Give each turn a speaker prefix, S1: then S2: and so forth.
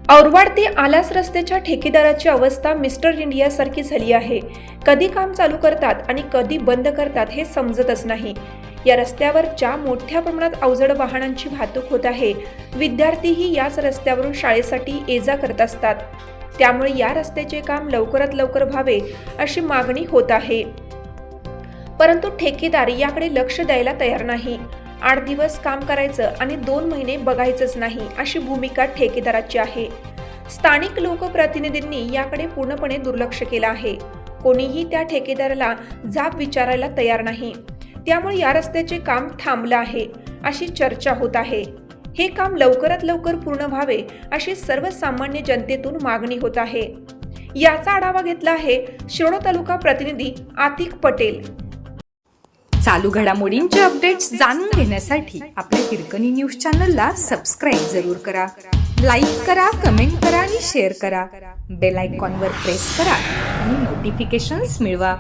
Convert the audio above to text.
S1: औरवाड ते आलास रस्त्याच्या ठेकेदाराची अवस्था मिस्टर इंडिया सारखी झाली आहे। कधी काम चालू करतात आणि कधी बंद करतात हे समजतच नाही। या रस्त्यावर ज्या मोठ्या प्रमाणात अवजड वाहनांची वाहतूक होत आहे, विद्यार्थीही याच रस्त्यावरून शाळेसाठी ये-जा करत असतात। त्यामुळे या रस्त्याचे काम लवकरात लवकर व्हावे अशी मागणी होत आहे, परंतु ठेकेदार याकडे लक्ष द्यायला तयार नाही। 8 दिवस काम करायचं आणि 2 महिने बघायचंच नाही अशी भूमिका ठेकेदाराची आहे। स्थानिक लोकप्रतिनिधींनी याकडे पूर्णपणे दुर्लक्ष केलं आहे। कोणीही त्या ठेकेदाराला जाब विचारायला तयार नाही। त्यामुळे या रस्त्याचे काम थांबलं आहे अशी चर्चा होत आहे। हे काम लवकरात लवकर पूर्ण व्हावे अशी सर्वसामान्य जनतेतून मागणी होत आहे। याचा आढावा घेतला आहे शिरोळ तालुका प्रतिनिधी आतिक पटेल।
S2: चालू घडामोडींचे अपडेट्स जाणून घेण्यासाठी आपल्या हिरकणी न्यूज चॅनलला सबस्क्राईब जरूर करा, लाईक करा, कमेंट करा आणि शेअर करा। बेल आयकॉनवर प्रेस करा आणि नोटिफिकेशन्स मिळवा।